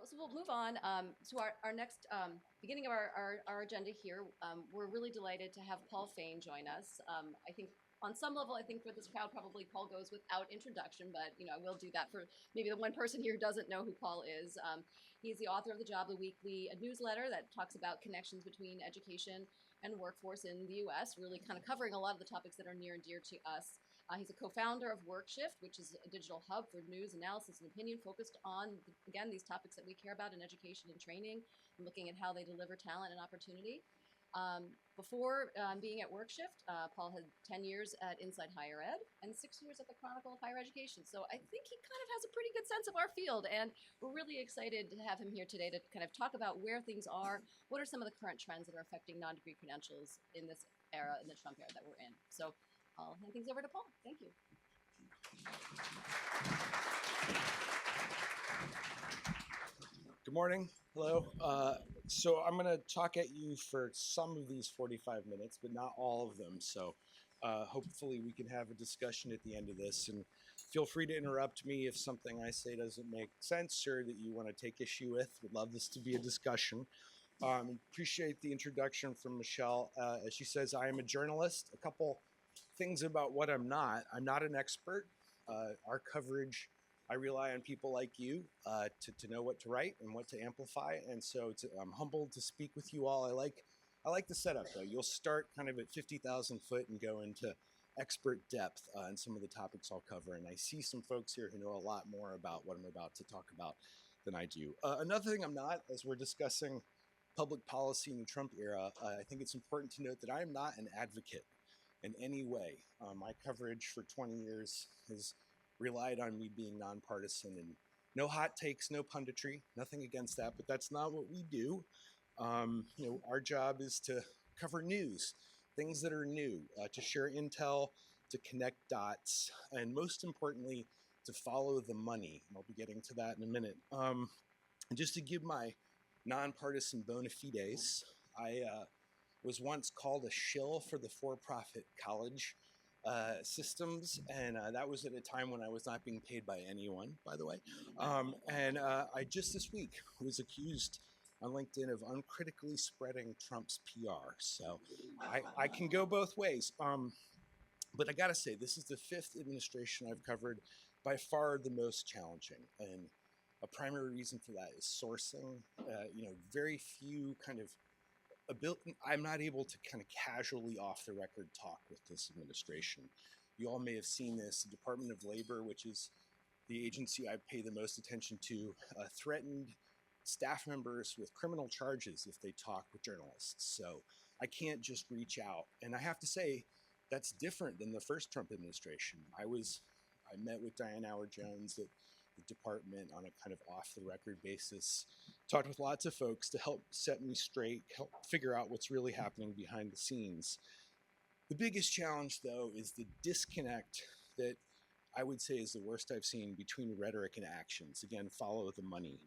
So we'll move on to our next beginning of our agenda here. We're really delighted to have Paul Fain join us. I think on some level, I think for this crowd, probably Paul goes without introduction, but I will do that for maybe the one person here who doesn't know who Paul is. He's the author of The Job, the weekly newsletter that talks about connections between education and workforce in the U.S., really kind of covering a lot of the topics that are near and dear to us. He's a co-founder of WorkShift, which is a digital hub for news, analysis, and opinion focused on, again, these topics that we care about in education and training, and looking at how they deliver talent and opportunity. Before being at WorkShift, Paul had 10 years at Inside Higher Ed and 6 years at the Chronicle of Higher Education. So I think he kind of has a pretty good sense of our field, and we're really excited to have him here today to kind of talk about where things are, what are some of the current trends that are affecting non-degree credentials in this era, in the Trump era that we're in. So I'll hand things over to Paul. Thank you. Good morning. Hello. So I'm going to talk at you for some of these 45 minutes, but not all of them. So hopefully we can have a discussion at the end of this. And feel free to interrupt me if something I say doesn't make sense or that you want to take issue with. Would love this to be a discussion. Appreciate the introduction from Michelle. As she says, I am a journalist. A couple things about what I'm not. I'm not an expert. Our coverage, I rely on people like you to know what to write and what to amplify. And so I'm humbled to speak with you all. I like the setup, though. You'll start kind of at 50,000 foot and go into expert depth in some of the topics I'll cover. And I see some folks here who know a lot more about what I'm about to talk about than I do. Another thing I'm not, as we're discussing public policy in the Trump era, I think it's important to note that I am not an advocate in any way. My coverage for 20 years has relied on me being nonpartisan and no hot takes, no punditry, nothing against that, but that's not what we do. Our job is to cover news, things that are new, to share intel, to connect dots, and most importantly, to follow the money. And I'll be getting to that in a minute. And just to give my nonpartisan bona fides, I was once called a shill for the for-profit college systems, and that was at a time when I was not being paid by anyone, by the way. I just this week was accused on LinkedIn of uncritically spreading Trump's PR. So I can go both ways. But I gotta say, this is the 5th administration I've covered, by far the most challenging. And a primary reason for that is sourcing. Very few kind of I'm not able to kind of casually off the record talk with this administration. You all may have seen this. The Department of Labor, which is the agency I pay the most attention to, threatened staff members with criminal charges if they talk with journalists. So I can't just reach out. And I have to say, that's different than the first Trump administration. I met with Diane Howard-Jones at the department on a kind of off-the-record basis, talked with lots of folks to help set me straight, help figure out what's really happening behind the scenes. The biggest challenge, though, is the disconnect that I would say is the worst I've seen between rhetoric and actions. Again, follow the money.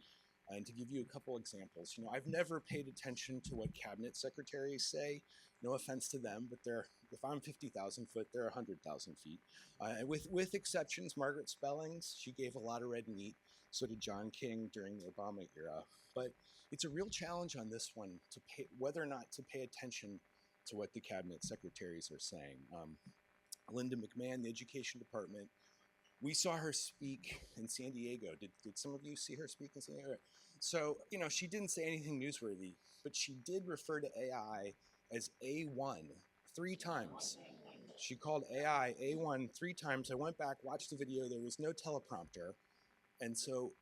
And to give you a couple examples, I've never paid attention to what cabinet secretaries say. No offense to them, but if I'm 50,000 foot, they're 100,000 feet. With exceptions, Margaret Spellings, she gave a lot of red meat. So did John King during the Obama era. But it's a real challenge on this one to pay, whether or not to pay attention to what the cabinet secretaries are saying. Linda McMahon, the education department, we saw her speak in San Diego. Did some of you see her speak in San Diego? So, she didn't say anything newsworthy, but she did refer to AI as A1 3 times. She called AI A1 3 times. I went back, watched the video. There was no teleprompter. And so,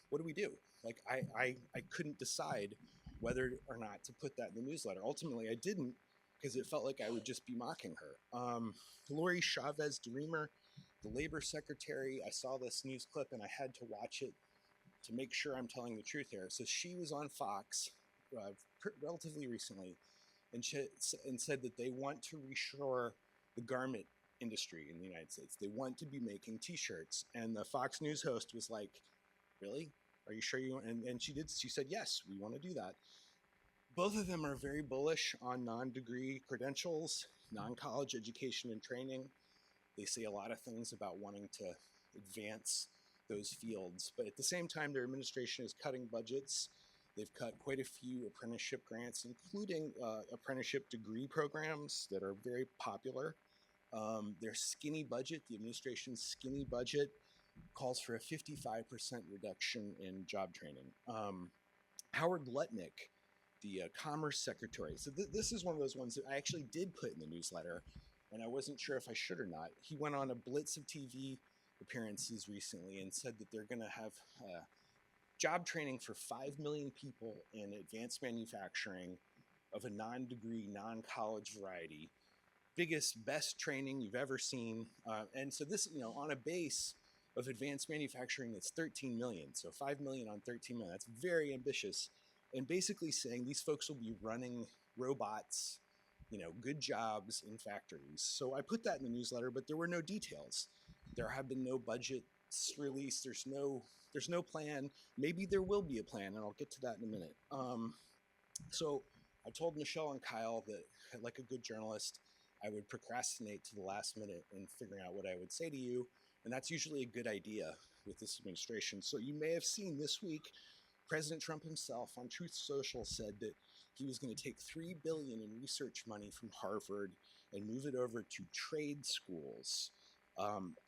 what do we do? Like, I couldn't decide whether or not to put that in the newsletter. Ultimately, I didn't, because it felt like I would just be mocking her. Lori Chavez DeRemer, the labor secretary, I saw this news clip and I had to watch it to make sure I'm telling the truth here. So she was on Fox relatively recently and said that they want to reshore the garment industry in the United States. They want to be making T-shirts. And the Fox News host was like, really? Are you sure you want? And she said, yes, we want to do that. Both of them are very bullish on non-degree credentials, non-college education and training. They say a lot of things about wanting to advance those fields. But at the same time, their administration is cutting budgets. They've cut quite a few apprenticeship grants, including apprenticeship degree programs that are very popular. Their skinny budget, the administration's skinny budget, calls for a 55% reduction in job training. Howard Lutnick, the Commerce Secretary. So this is one of those ones that I actually did put in the newsletter, and I wasn't sure if I should or not. He went on a blitz of TV appearances recently and said that they're going to have job training for 5 million people in advanced manufacturing of a non-degree, non-college variety. Biggest, best training you've ever seen. And so this, on a base of advanced manufacturing that's 13 million. So 5 million on 13 million, that's very ambitious. And basically saying these folks will be running robots, good jobs in factories. So I put that in the newsletter, but there were no details. There have been no budgets released. There's no plan. Maybe there will be a plan, and I'll get to that in a minute. So I told Michelle and Kyle that, like a good journalist, I would procrastinate to the last minute in figuring out what I would say to you. And that's usually a good idea with this administration. So you may have seen this week, President Trump himself on Truth Social said that he was going to take $3 billion in research money from Harvard and move it over to trade schools.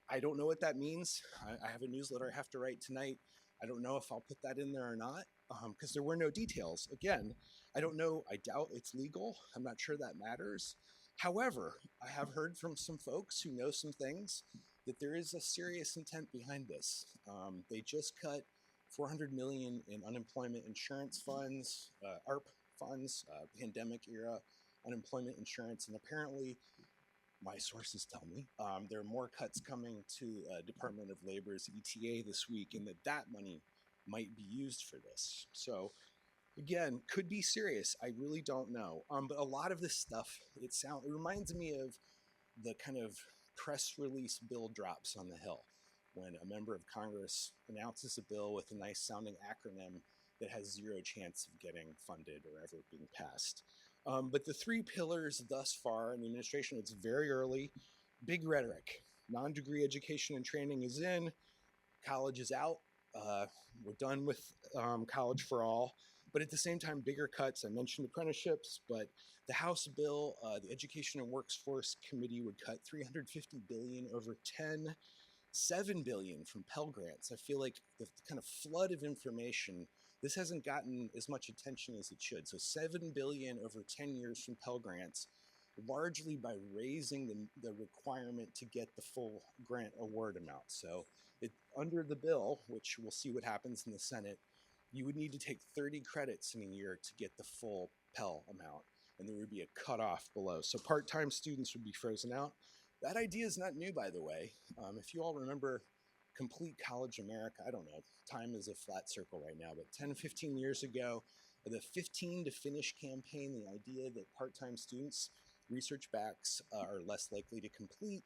I don't know what that means. I have a newsletter I have to write tonight. I don't know if I'll put that in there or not, because there were no details. Again, I don't know. I doubt it's legal. I'm not sure that matters. However, I have heard from some folks who know some things that there is a serious intent behind this. They just cut $400 million in unemployment insurance funds, ARP funds, pandemic era unemployment insurance, and apparently, my sources tell me there are more cuts coming to Department of Labor's ETA this week, and that money might be used for this. So again, could be serious. I really don't know. But a lot of this stuff, it reminds me of the kind of press release bill drops on the Hill when a member of Congress announces a bill with a nice sounding acronym that has zero chance of getting funded or ever being passed. But the three pillars thus far in the administration, it's very early, big rhetoric. Non-degree education and training is in, college is out. We're done with college for all. But at the same time, bigger cuts. I mentioned apprenticeships, but the House bill, the Education and Workforce Committee would cut $350 billion over 10, $7 billion from Pell Grants. I feel like the kind of flood of information, this hasn't gotten as much attention as it should. So $7 billion over 10 years from Pell Grants, largely by raising the requirement to get the full grant award amount. So under the bill, which we'll see what happens in the Senate, you would need to take 30 credits in a year to get the full Pell amount, and there would be a cutoff below. So part-time students would be frozen out. That idea is not new, by the way. If you all remember Complete College America, I don't know, time is a flat circle right now, but 10, 15 years ago, the 15 to finish campaign, the idea that part-time students, research backs, are less likely to complete.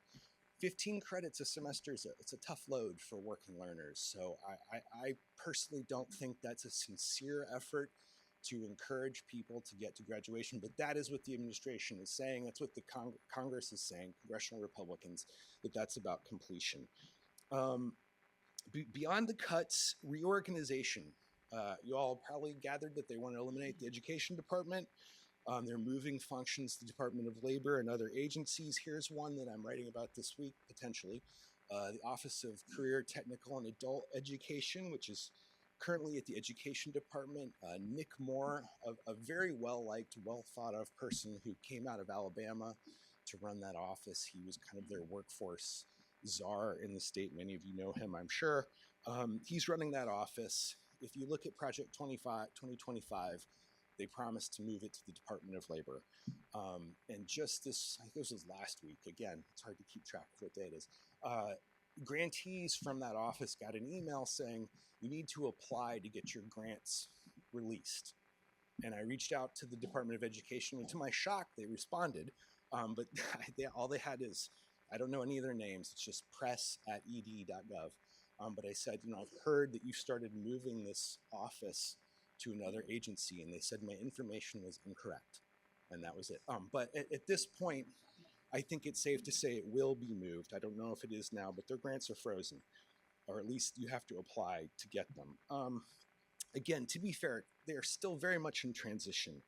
15 credits a semester it's a tough load for working learners. So I personally don't think that's a sincere effort to encourage people to get to graduation, but that is what the administration is saying. That's what the Congress is saying, congressional Republicans, that's about completion. Beyond the cuts, reorganization. You all probably gathered that they want to eliminate the education department. They're moving functions to the Department of Labor and other agencies. Here's one that I'm writing about this week, potentially. The Office of Career, Technical, and Adult Education, which is currently at the Education Department. Nick Moore, a very well-liked, well-thought-of person who came out of Alabama to run that office. He was kind of their workforce czar in the state. Many of you know him, I'm sure. He's running that office. If you look at Project 2025, they promised to move it to the Department of Labor. And just this, I think this was last week, again, it's hard to keep track of what day it is. Grantees from that office got an email saying, you need to apply to get your grants released. And I reached out to the Department of Education, and to my shock, they responded. But all they had is, I don't know any of their names, it's just press@ed.gov. But I said, I've heard that you started moving this office to another agency, and they said my information was incorrect, and that was it. But at this point, I think it's safe to say it will be moved. I don't know if it is now, but their grants are frozen. or at least you have to apply to get them. Again, to be fair, they are still very much in transition.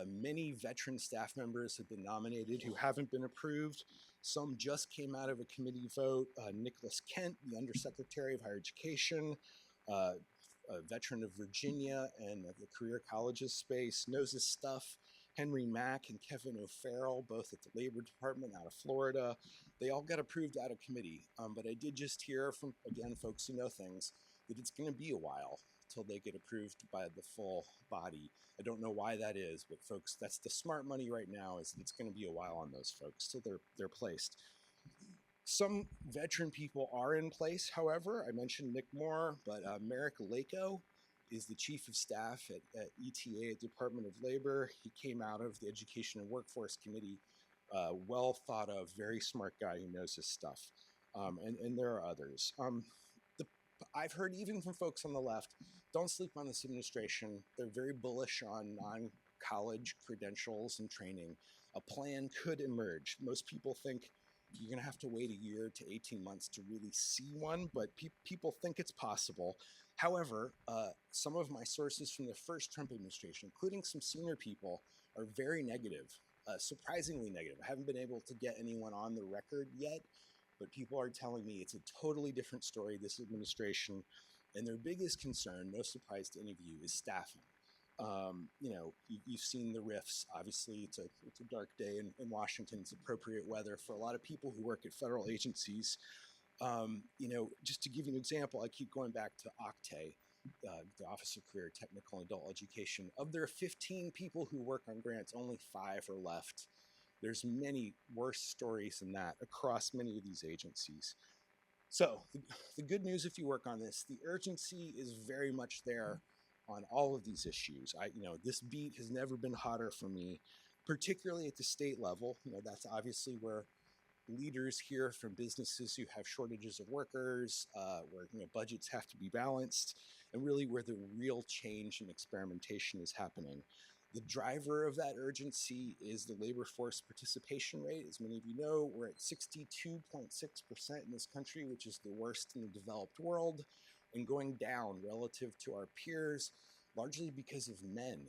Many veteran staff members have been nominated who haven't been approved. Some just came out of a committee vote. Nicholas Kent, the Undersecretary of Higher Education, uh, a veteran of Virginia and the career colleges space, knows his stuff. Henry Mack and Kevin O'Farrell, both at the Labor Department out of Florida, they all got approved out of committee. But I did just hear from, again, folks who know things, that it's going to be a while till they get approved by the full body. I don't know why that is, but folks, that's the smart money right now, is it's going to be a while on those folks till they're placed. Some veteran people are in place, however. I mentioned Nick Moore, but Merrick Lako is the chief of staff at ETA, at Department of Labor. He came out of the Education and Workforce Committee, well thought of, very smart guy who knows his stuff. And there are others. I've heard even from folks on the left, don't sleep on this administration. They're very bullish on non-college credentials and training. A plan could emerge. Most people think you're going to have to wait a year to 18 months to really see one, but people think it's possible. However, some of my sources from the first Trump administration, including some senior people, are very negative, surprisingly negative. I haven't been able to get anyone on the record yet, but people are telling me it's a totally different story this administration, and their biggest concern, no surprise to any of you, is staffing. You've seen the rifts. Obviously, it's a dark day in Washington. It's appropriate weather for a lot of people who work at federal agencies. Just to give you an example, I keep going back to OCTE, the Office of Career, Technical, and Adult Education. Of their 15 people who work on grants, only 5 are left. There's many worse stories than that across many of these agencies. So the good news, if you work on this, the urgency is very much there on all of these issues. This beat has never been hotter for me, particularly at the state level. That's obviously where leaders hear from businesses who have shortages of workers, where budgets have to be balanced, and really where the real change and experimentation is happening. The driver of that urgency is the labor force participation rate. As many of you know, we're at 62.6% in this country, which is the worst in the developed world, and going down relative to our peers, largely because of men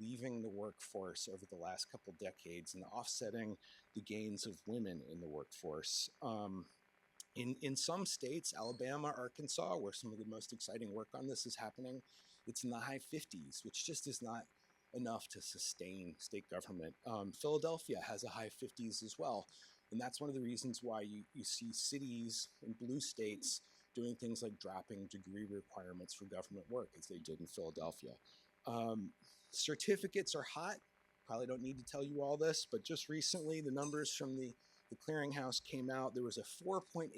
leaving the workforce over the last couple decades and offsetting the gains of women in the workforce. In some states, Alabama, Arkansas, where some of the most exciting work on this is happening, it's in the high 50s, which just is not enough to sustain state government. Philadelphia has a high 50s as well. And that's one of the reasons why you see cities in blue states doing things like dropping degree requirements for government work, as they did in Philadelphia. Certificates are hot. Probably don't need to tell you all this, but just recently the numbers from the clearinghouse came out. There was a 4.8%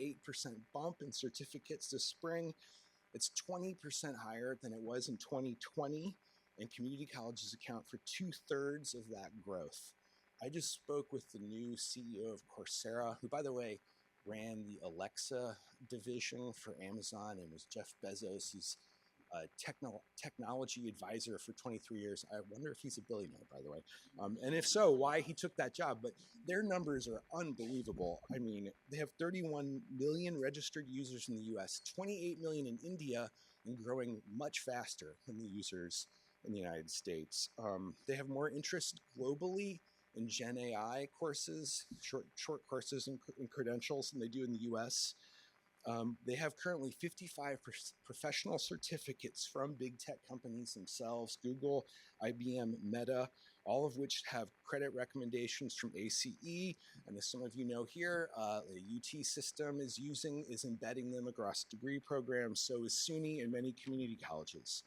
bump in certificates this spring. It's 20% higher than it was in 2020, and community colleges account for 2/3 of that growth. I just spoke with the new CEO of Coursera, who, by the way, ran the Alexa division for Amazon and was Jeff Bezos' technology advisor for 23 years. I wonder if he's a billionaire, by the way. And if so, why he took that job. But their numbers are unbelievable. I mean, they have 31 million registered users in the US, 28 million in India, and growing much faster than the users in the United States. They have more interest globally in Gen AI courses, short courses and credentials than they do in the US. They have currently 55 professional certificates from big tech companies themselves, Google, IBM, Meta, all of which have credit recommendations from ACE. And as some of you know here, the UT system is embedding them across degree programs. So is SUNY and many community colleges.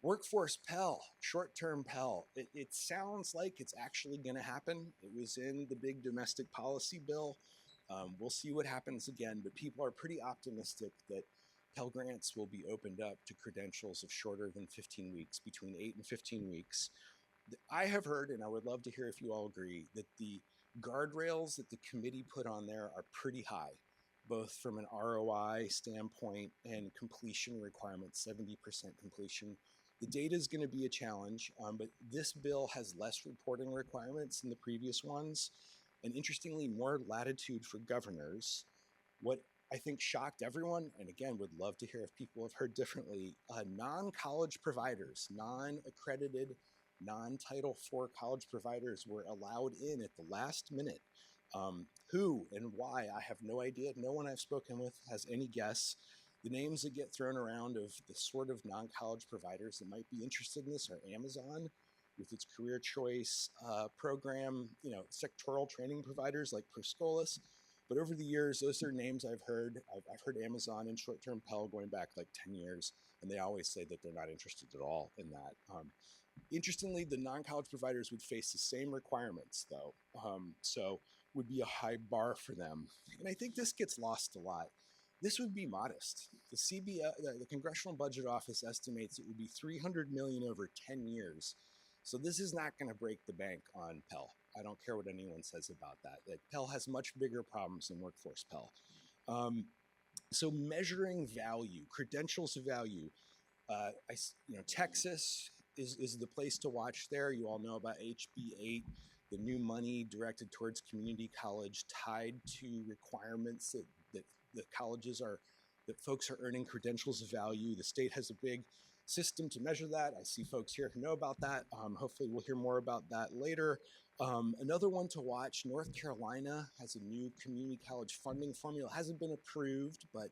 Workforce Pell, short-term Pell. It sounds like it's actually going to happen. It was in the big domestic policy bill. We'll see what happens again, but people are pretty optimistic that Pell Grants will be opened up to credentials of shorter than 15 weeks, between 8 and 15 weeks. I have heard, and I would love to hear if you all agree, that the guardrails that the committee put on there are pretty high, both from an ROI standpoint and completion requirements, 70% completion. The data is going to be a challenge, but this bill has less reporting requirements than the previous ones, and interestingly, more latitude for governors. What I think shocked everyone, and again, would love to hear if people have heard differently. Non-college providers, non-accredited, non-Title IV college providers were allowed in at the last minute. Who and why, I have no idea. No one I've spoken with has any guess. The names that get thrown around of the sort of non-college providers that might be interested in this are Amazon, with its career choice program, sectoral training providers like Perscolis. But over the years, those are names I've heard. I've heard Amazon and short-term Pell going back like 10 years, and they always say that they're not interested at all in that. Interestingly, the non-college providers would face the same requirements, though, so would be a high bar for them. And I think this gets lost a lot. This would be modest. The the Congressional Budget Office estimates it would be $300 million over 10 years. So this is not going to break the bank on Pell. I don't care what anyone says about that. Like, Pell has much bigger problems than workforce Pell. So measuring value, credentials of value, Texas is the place to watch there. You all know about HB8, the new money directed towards community college tied to requirements that the colleges are, that folks are earning credentials of value. The state has a big system to measure that. I see folks here who know about that. Hopefully we'll hear more about that later. Another one to watch, North Carolina has a new community college funding formula. It hasn't been approved, but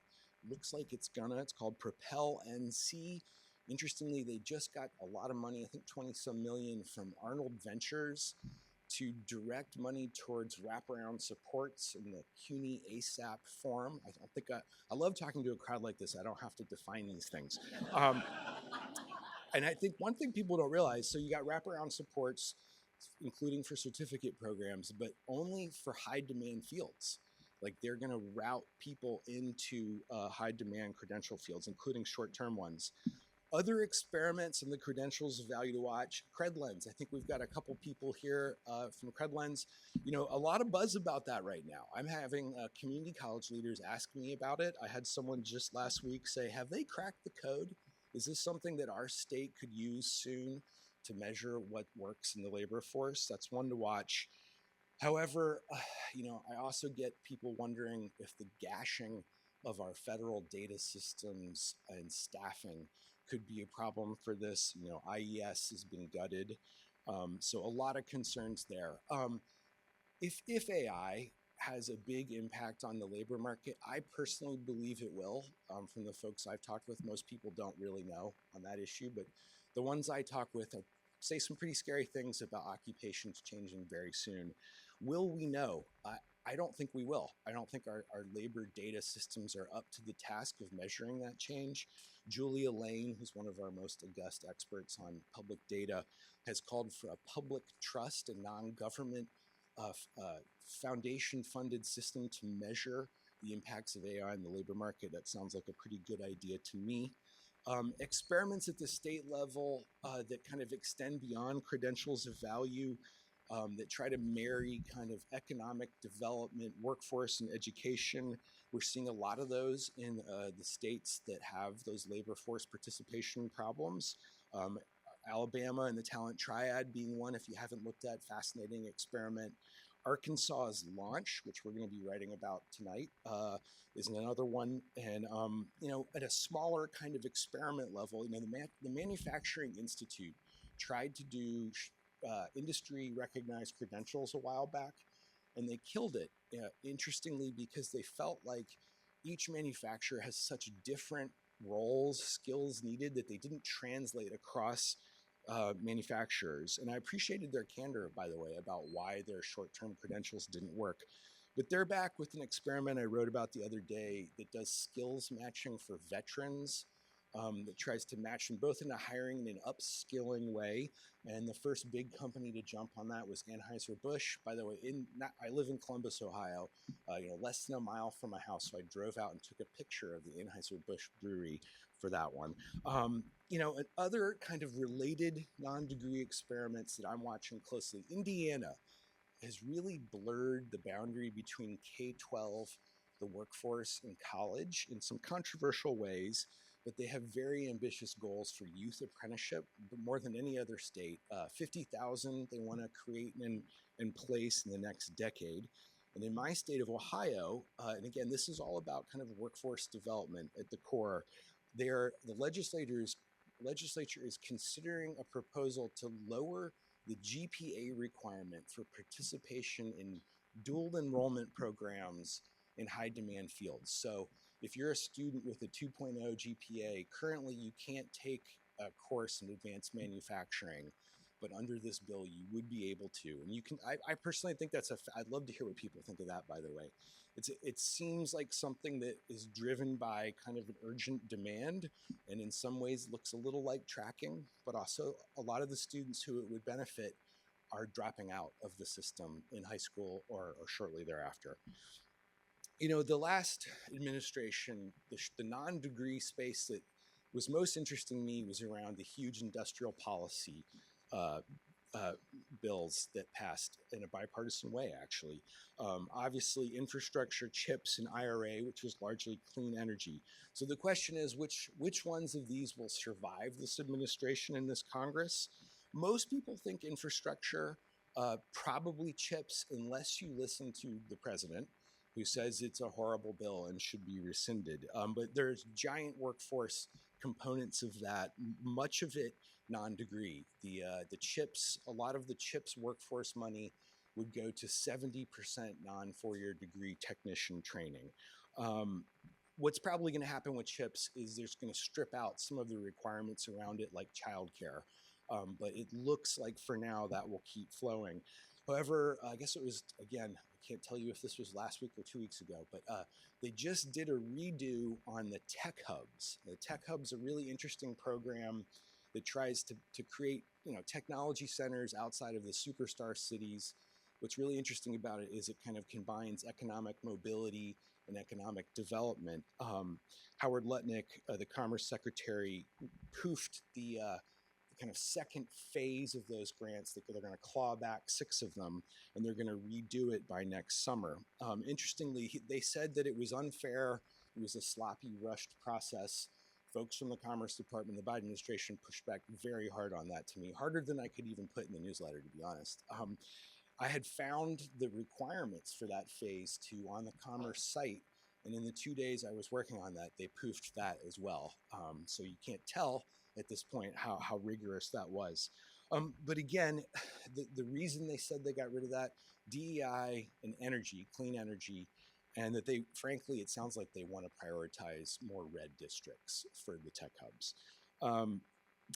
looks like it's gonna. It's called Propel NC. Interestingly, they just got a lot of money, I think 20 some million from Arnold Ventures to direct money towards wraparound supports in the CUNY ASAP form. I don't think I love talking to a crowd like this. I don't have to define these things. And I think one thing people don't realize, so you got wraparound supports, including for certificate programs, but only for high demand fields. Like, they're going to route people into high demand credential fields, including short-term ones. Other experiments in the credentials of value to watch, CredLens. I think we've got a couple people here from CredLens. A lot of buzz about that right now. I'm having community college leaders ask me about it. I had someone just last week say, have they cracked the code? Is this something that our state could use soon to measure what works in the labor force? That's one to watch. However, I also get people wondering if the gashing of our federal data systems and staffing could be a problem for this. IES has been gutted. So a lot of concerns there. If AI has a big impact on the labor market, I personally believe it will. From the folks I've talked with, most people don't really know on that issue, but the ones I talk with say some pretty scary things about occupations changing very soon. Will we know? I don't think we will. I don't think our labor data systems are up to the task of measuring that change. Julia Lane, who's one of our most august experts on public data, has called for a public trust and non-government foundation-funded system to measure the impacts of AI in the labor market. That sounds like a pretty good idea to me. Experiments at the state level that kind of extend beyond credentials of value, that try to marry kind of economic development, workforce, and education. We're seeing a lot of those in the states that have those labor force participation problems. Alabama and the talent triad being one, if you haven't looked at, fascinating experiment. Arkansas's launch, which we're going to be writing about tonight, is another one. And, at a smaller kind of experiment level, the Manufacturing Institute tried to do industry recognized credentials a while back, and they killed it, interestingly, because they felt like each manufacturer has such different roles, skills needed, that they didn't translate across manufacturers. And I appreciated their candor, by the way, about why their short-term credentials didn't work. But they're back with an experiment I wrote about the other day that does skills matching for veterans, that tries to match them both in a hiring and an upskilling way. And the first big company to jump on that was Anheuser-Busch. By the way, I live in Columbus, Ohio, less than a mile from my house. So I drove out and took a picture of the Anheuser-Busch brewery for that one. And other kind of related non-degree experiments that I'm watching closely, Indiana has really blurred the boundary between K-12, the workforce, and college in some controversial ways, but they have very ambitious goals for youth apprenticeship, but more than any other state. 50,000 they want to create and place in the next decade. And in my state of Ohio, and again, this is all about kind of workforce development at the core, the legislature is considering a proposal to lower the GPA requirement for participation in dual enrollment programs in high demand fields. So if you're a student with a 2.0 GPA, currently you can't take a course in advanced manufacturing, but under this bill you would be able to. And you can, I personally think I'd love to hear what people think of that, by the way. It seems like something that is driven by kind of an urgent demand, and in some ways looks a little like tracking, but also a lot of the students who it would benefit are dropping out of the system in high school or shortly thereafter. The last administration, the non-degree space that was most interesting to me was around the huge industrial policy uh, uh, bills that passed in a bipartisan way, actually. Obviously, infrastructure, chips, and IRA, which was largely clean energy. So the question is, which ones of these will survive this administration and this Congress? Most people think infrastructure, probably chips, unless you listen to the president, who says it's a horrible bill and should be rescinded. But there's giant workforce components of that, much of it non-degree. The chips, a lot of the chips workforce money would go to 70% non-4-year degree technician training. What's probably going to happen with chips is there's going to strip out some of the requirements around it, like childcare. But it looks like for now that will keep flowing. However, I guess it was, again, I can't tell you if this was last week or 2 weeks ago, but they just did a redo on the tech hubs. The tech hub's a really interesting program that tries to create, technology centers outside of the superstar cities. What's really interesting about it is it kind of combines economic mobility and economic development. Howard Lutnick, the Commerce Secretary, poofed the kind of second phase of those grants. They're going to claw back 6 of them, and they're going to redo it by next summer. Interestingly, they said that it was unfair. It was a sloppy, rushed process. Folks from the Commerce Department, the Biden administration, pushed back very hard on that to me, harder than I could even put in the newsletter, to be honest. I had found the requirements for that phase 2 on the Commerce site, and in the 2 days I was working on that, they poofed that as well. So you can't tell at this point how rigorous that was. But again, the reason they said they got rid of that, DEI and energy, clean energy, and that they, frankly, it sounds like they want to prioritize more red districts for the tech hubs.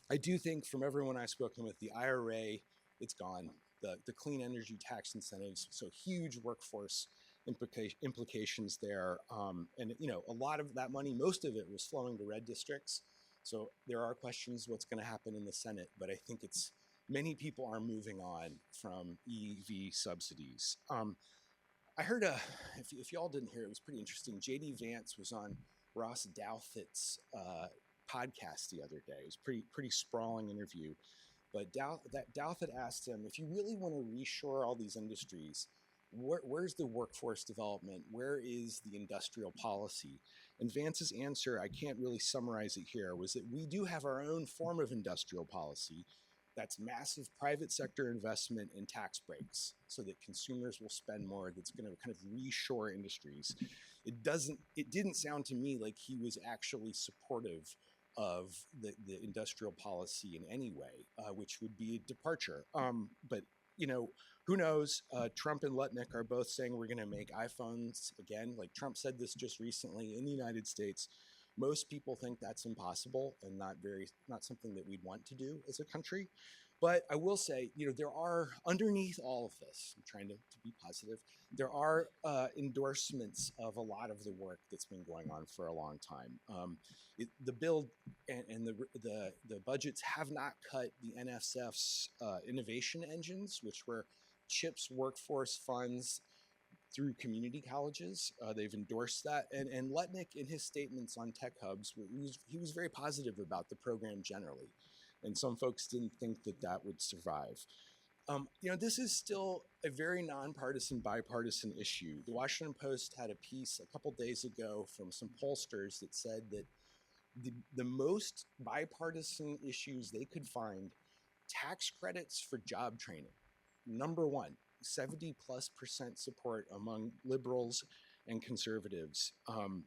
I do think from everyone I've spoken with, the IRA, it's gone. The clean energy tax incentives, so huge workforce implications there. And a lot of that money, most of it was flowing to red districts. So there are questions what's going to happen in the Senate, but I think many people are moving on from EV subsidies. I heard if y'all didn't hear it, was pretty interesting. JD Vance was on Ross Douthat's podcast the other day. It was pretty sprawling interview. But Douthat asked him, if you really want to reshore all these industries, where's the workforce development? Where is the industrial policy? And Vance's answer, I can't really summarize it here, was that we do have our own form of industrial policy. That's massive private sector investment and tax breaks so that consumers will spend more. That's going to kind of reshore industries. It didn't sound to me like he was actually supportive of the industrial policy in any way, which would be a departure. But who knows? Trump and Lutnick are both saying we're going to make iPhones again. Like Trump said this just recently in the United States. Most people think that's impossible and not something that we'd want to do as a country. But I will say, there are, underneath all of this, I'm trying to be positive, there are endorsements of a lot of the work that's been going on for a long time. The bill and the budgets have not cut the NSF's innovation engines, which were CHIPS workforce funds through community colleges. They've endorsed that. And Lutnick, in his statements on tech hubs, he was very positive about the program generally. And some folks didn't think that would survive. This is still a very nonpartisan, bipartisan issue. The Washington Post had a piece a couple days ago from some pollsters that said that the most bipartisan issues they could find, tax credits for job training, number one. 70+% support among liberals and conservatives, and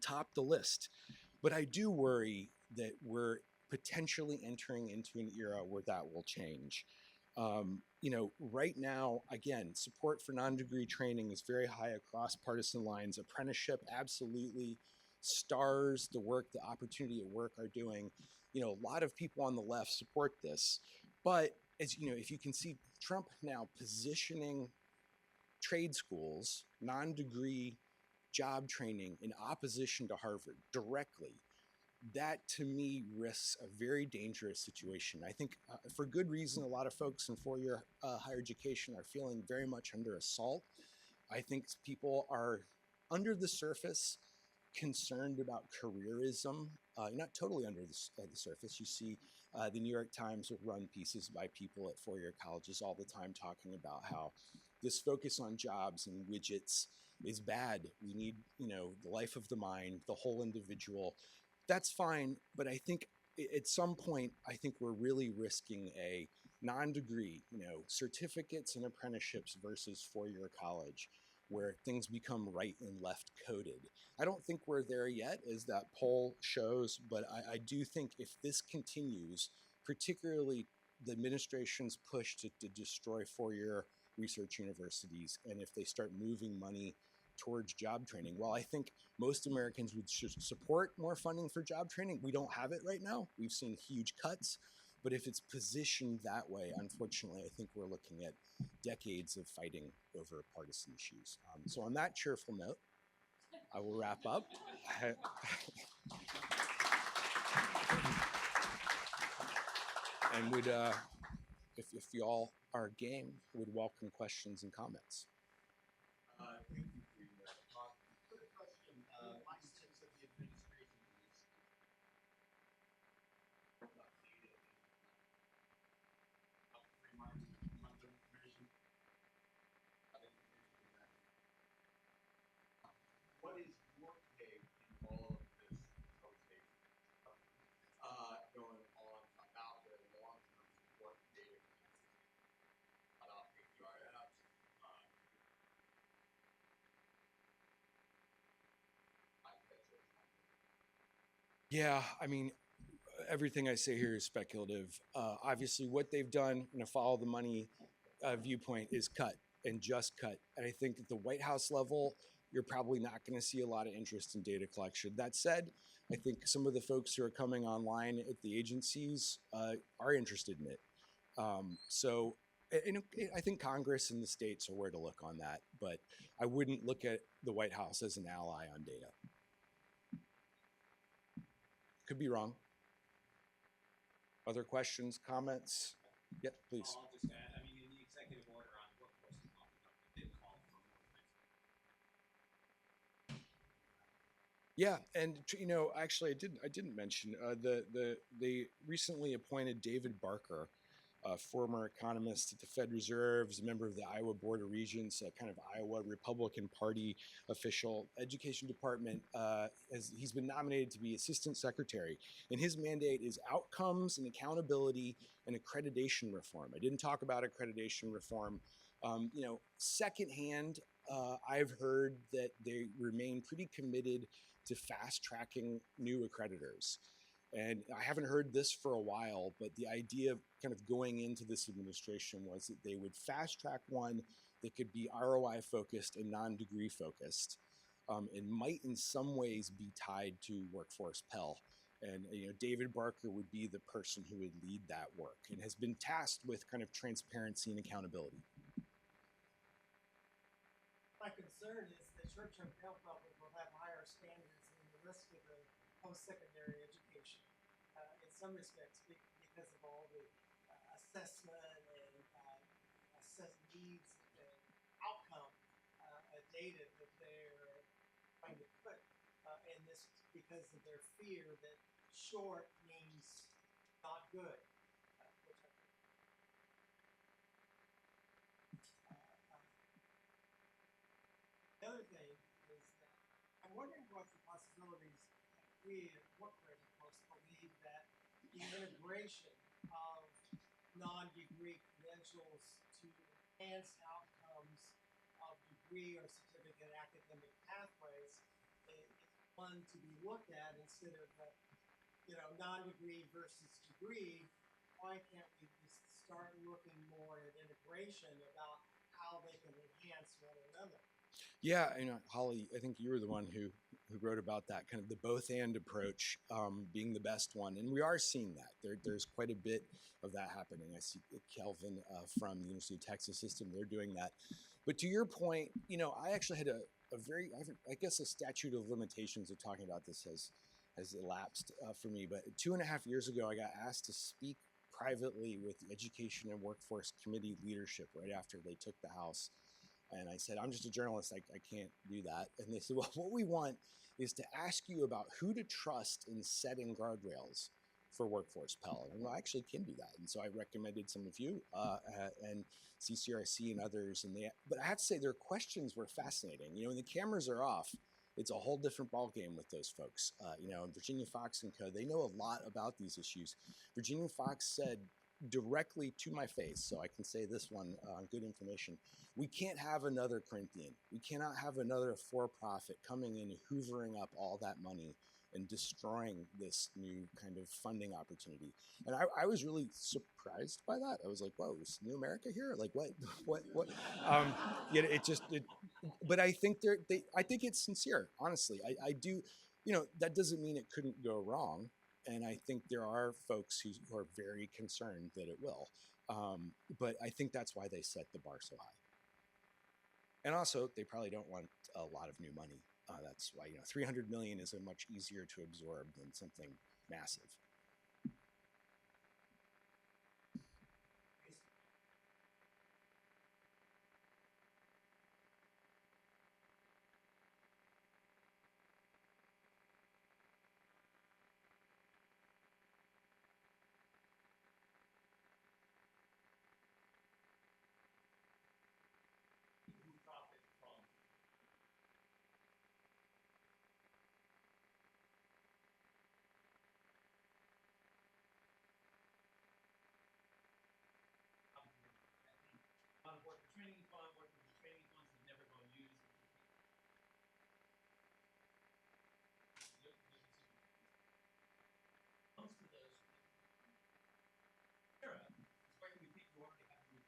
top the list. But I do worry that we're potentially entering into an era where that will change. Right now, again, support for non-degree training is very high across partisan lines. Apprenticeship absolutely stars the work the Opportunity at Work are doing. A lot of people on the left support this, but as you know, if you can see Trump now positioning trade schools, non-degree job training in opposition to Harvard directly, that to me risks a very dangerous situation. I think for good reason, a lot of folks in four-year higher education are feeling very much under assault. I think people are under the surface concerned about careerism, not totally under the surface. You see the New York Times will run pieces by people at four-year colleges all the time talking about how this focus on jobs and widgets is bad. We need, the life of the mind, the whole individual. That's fine, but I think at some point, I think we're really risking a non-degree, certificates and apprenticeships versus four-year college, where things become right and left coded. I don't think we're there yet, as that poll shows, but I do think if this continues, particularly the administration's push to destroy four-year research universities, and if they start moving money towards job training, while I think most Americans would support more funding for job training, we don't have it right now. We've seen huge cuts. But if it's positioned that way, unfortunately, I think we're looking at decades of fighting over partisan issues. So on that cheerful note, I will wrap up. And would, if you all are game, would welcome questions and comments. Thank you for your talk. Quick question. My sense of the administration is about data about 3 months of information. What is your take in all of this conversation going on about the long-term support for data about APRS? Yeah, I mean, everything I say here is speculative. Obviously, what they've done in a follow the money viewpoint is cut and just cut. And I think at the White House level, you're probably not going to see a lot of interest in data collection. That said, I think some of the folks who are coming online at the agencies are interested in it. I think Congress and the states are where to look on that, but I wouldn't look at the White House as an ally on data. Could be wrong. Other questions, comments? Yep, please. I'll just add, I mean, in the executive order on workforce development, they did call for more transparency. Yeah, and actually, I didn't mention they recently appointed David Barker, a former economist at the Fed Reserve, a member of the Iowa Board of Regents, a kind of Iowa Republican Party official. Education Department, he's been nominated to be Assistant Secretary, and his mandate is outcomes and accountability and accreditation reform. I didn't talk about accreditation reform. Secondhand, I've heard that they remain pretty committed to fast tracking new accreditors. And I haven't heard this for a while, but the idea of kind of going into this administration was that they would fast track one that could be ROI focused and non-degree focused, and might in some ways be tied to workforce Pell. And David Barker would be the person who would lead that work and has been tasked with kind of transparency and accountability. My concern is that short-term Pell probably will have higher standards than the rest of the post-secondary education in some respects because of all the assessment and assess needs and outcome data that they're trying to put in this because of their fear that short means not good. The other thing is that I'm wondering what the possibilities we at Workforce believe that the integration of non-degree credentials to enhanced outcomes of degree or certificate academic pathways is one to be looked at instead of non-degree versus degree. Why can't we just start looking more at integration about how they can enhance one another? Yeah, Holly, I think you were the one who wrote about that kind of the both and approach being the best one, and we are seeing that. There's quite a bit of that happening. I see Kelvin from the University of Texas system; they're doing that. But to your point, I actually had a very, I guess, a statute of limitations of talking about this has elapsed for me. But 2.5 years ago, I got asked to speak privately with the Education and Workforce Committee leadership right after they took the House. And I said, I'm just a journalist. I can't do that. And they said, well, what we want is to ask you about who to trust in setting guardrails for workforce Pell. And I actually can do that. And so I recommended some of you and CCRC and others. But I have to say, their questions were fascinating. When the cameras are off, it's a whole different ballgame with those folks. And Virginia Fox and co, they know a lot about these issues. Virginia Fox said directly to my face, so I can say this one on good information, we can't have another Corinthian. We cannot have another for-profit coming in, hoovering up all that money and destroying this new kind of funding opportunity. And I was really surprised by that. I was like, whoa, is New America here? Like what? But I think I think it's sincere, honestly. I do, that doesn't mean it couldn't go wrong. And I think there are folks who are very concerned that it will. But I think that's why they set the bar so high. And also, they probably don't want a lot of new money. That's why 300 million is a much easier to absorb than something massive. Who profit from I think work for training fund, working for training funds is never going to use. Most of those era is working with people who already have moved.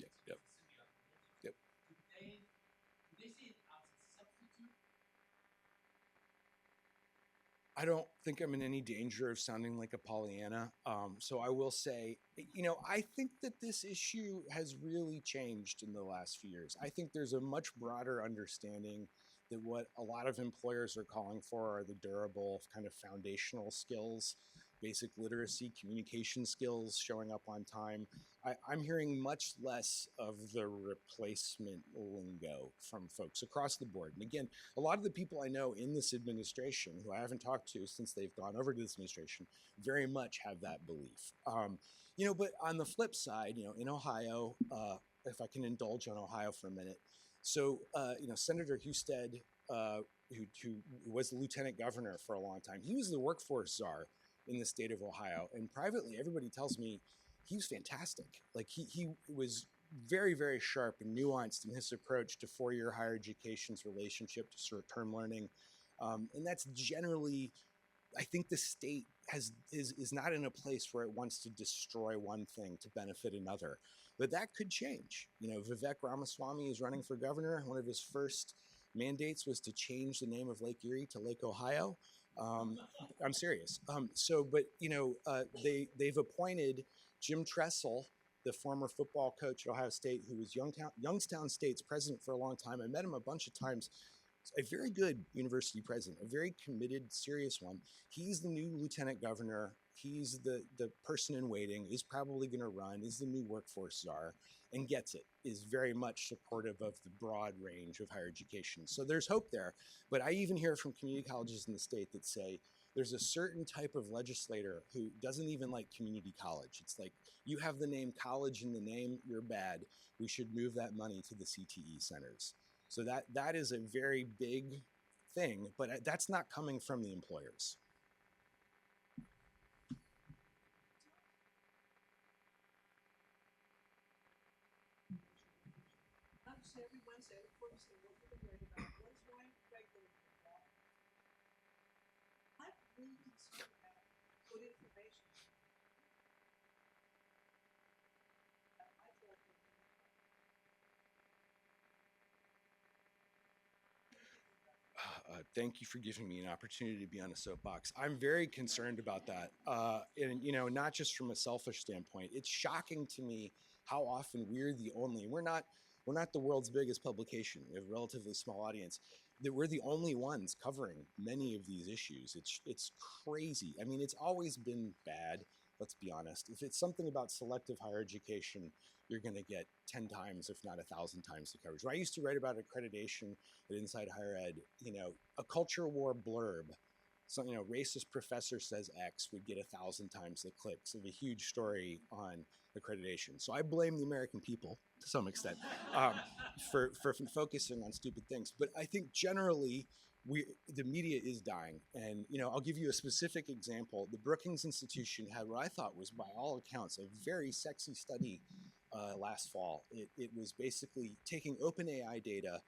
Yep, yep. Yep. Do they see it as a substitute? I don't think I'm in any danger of sounding like a Pollyanna. So I will say, I think that this issue has really changed in the last few years. I think there's a much broader understanding that what a lot of employers are calling for are the durable kind of foundational skills, basic literacy, communication skills, showing up on time. I'm hearing much less of the replacement lingo from folks across the board. And again, a lot of the people I know in this administration who I haven't talked to since they've gone over to this administration very much have that belief. But on the flip side, in Ohio, if I can indulge on Ohio for a minute. So, Senator Husted, who was the lieutenant governor for a long time, he was the workforce czar in the state of Ohio. And privately, everybody tells me he was fantastic. Like he was very, very sharp and nuanced in his approach to four-year higher education's relationship to short-term learning. And that's generally, I think the state is not in a place where it wants to destroy one thing to benefit another. But that could change. Vivek Ramaswamy is running for governor. One of his first mandates was to change the name of Lake Erie to Lake Ohio. I'm serious. They've appointed Jim Tressel, the former football coach at Ohio State, who was Youngstown State's president for a long time. I met him a bunch of times. A very good university president, a very committed, serious one. He's the new lieutenant governor. He's the person in waiting, is probably going to run, is the new workforce czar, and gets it, is very much supportive of the broad range of higher education. So there's hope there. But I even hear from community colleges in the state that say there's a certain type of legislator who doesn't even like community college. It's like, you have the name college in the name, you're bad. We should move that money to the CTE centers. So that is a very big thing, but that's not coming from the employers. understand every Wednesday, I look forward to seeing what people write about. What is Ryan regularly about? I'm really concerned about good information. I feel like we're doing it. Thank you for giving me an opportunity to be on a soapbox. I'm very concerned about that, and not just from a selfish standpoint. It's shocking to me how often we're not the world's biggest publication. We have a relatively small audience. That we're the only ones covering many of these issues. It's crazy. I mean, it's always been bad. Let's be honest. If it's something about selective higher education, you're going to get 10 times, if not 1,000 times the coverage. When I used to write about accreditation at Inside Higher Ed, a culture war blurb, so, racist professor says X would get 1,000 times the clicks of a huge story on accreditation. So I blame the American people to some extent for focusing on stupid things. But I think generally, the media is dying. And, I'll give you a specific example. The Brookings Institution had what I thought was, by all accounts, a very sexy study last fall. It was basically taking OpenAI data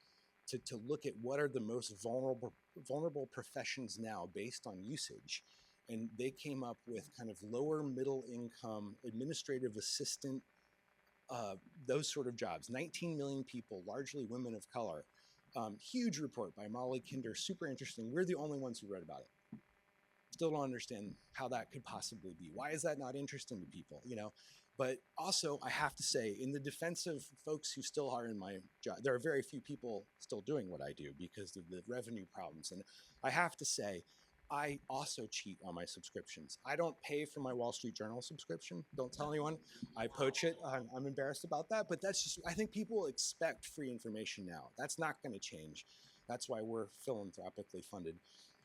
to look at what are the most vulnerable professions now based on usage. And they came up with kind of lower middle income administrative assistant, those sort of jobs. 19 million people, largely women of color. Huge report by Molly Kinder, super interesting. We're the only ones who read about it. Still don't understand how that could possibly be. Why is that not interesting to people? But also, I have to say, in the defense of folks who still are in my job, there are very few people still doing what I do because of the revenue problems. And I have to say, I also cheat on my subscriptions. I don't pay for my Wall Street Journal subscription. Don't tell anyone. I poach it. I'm embarrassed about that. But that's just, I think people expect free information now. That's not going to change. That's why we're philanthropically funded.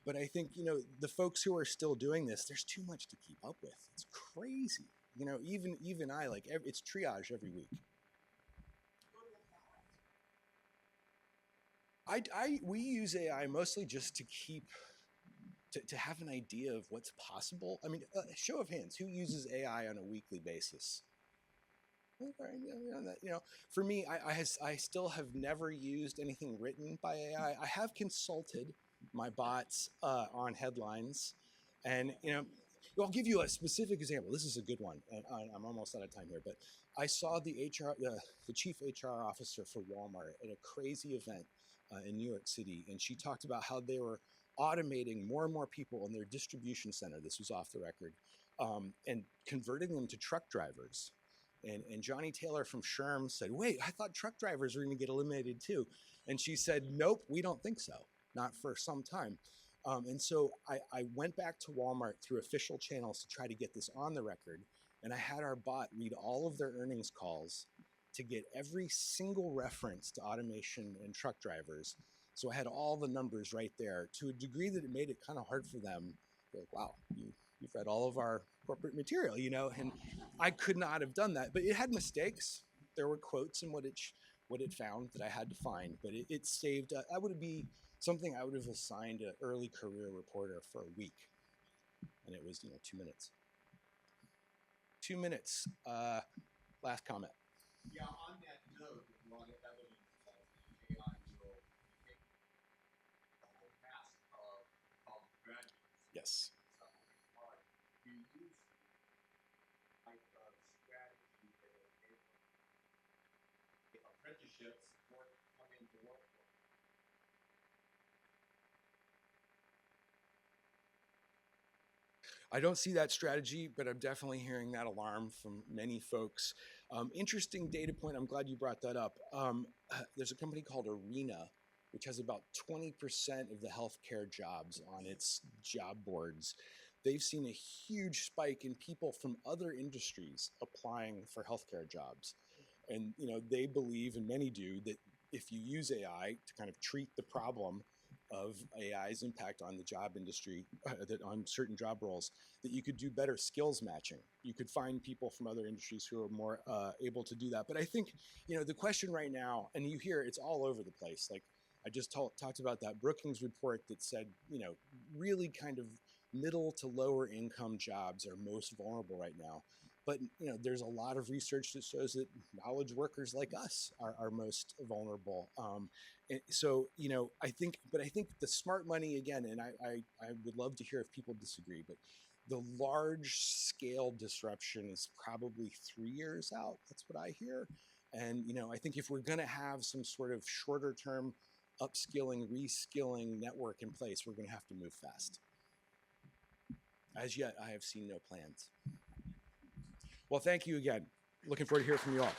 But I think, the folks who are still doing this, there's too much to keep up with. It's crazy. Even I, it's triage every week. We use AI mostly just to to have an idea of what's possible. I mean, show of hands, who uses AI on a weekly basis? For me, I still have never used anything written by AI. I have consulted my bots on headlines, and I'll give you a specific example. This is a good one, and I'm almost out of time here. But I saw the chief HR officer for Walmart at a crazy event in New York City, and she talked about how they were automating more and more people in their distribution center. This was off the record, and converting them to truck drivers. And Johnny Taylor from Sherm said, "Wait, I thought truck drivers were going to get eliminated too." And she said, "Nope, we don't think so. Not for some time." And so I went back to Walmart through official channels to try to get this on the record. And I had our bot read all of their earnings calls to get every single reference to automation and truck drivers. So I had all the numbers right there to a degree that it made it kind of hard for them. They're like, "Wow, you've read all of our corporate material, and I could not have done that." But it had mistakes. There were quotes in what it found that I had to find, but it saved. That would be something I would have assigned an early career reporter for a week, and it was 2 minutes. 2 minutes. Last comment. Yeah, on that note, there's a lot of evidence that AI will take the whole task of college graduates. Yes. Stuff will be hard. Do you use type of strategy that will enable apprenticeships or come into workforce? I don't see that strategy, but I'm definitely hearing that alarm from many folks. Interesting data point. I'm glad you brought that up. There's a company called Arena, which has about 20% of the healthcare jobs on its job boards. They've seen a huge spike in people from other industries applying for healthcare jobs. And they believe, and many do, that if you use AI to kind of treat the problem of AI's impact on the job industry, that on certain job roles, that you could do better skills matching. You could find people from other industries who are more able to do that. But I think, the question right now, and you hear it's all over the place. Like I just talked about that Brookings report that said, really kind of middle to lower income jobs are most vulnerable right now. But there's a lot of research that shows that knowledge workers like us are most vulnerable. So I think the smart money again, and I would love to hear if people disagree, but the large scale disruption is probably 3 years out. That's what I hear. And I think if we're going to have some sort of shorter term upskilling, reskilling network in place, we're going to have to move fast. As yet, I have seen no plans. Well, thank you again. Looking forward to hearing from you all.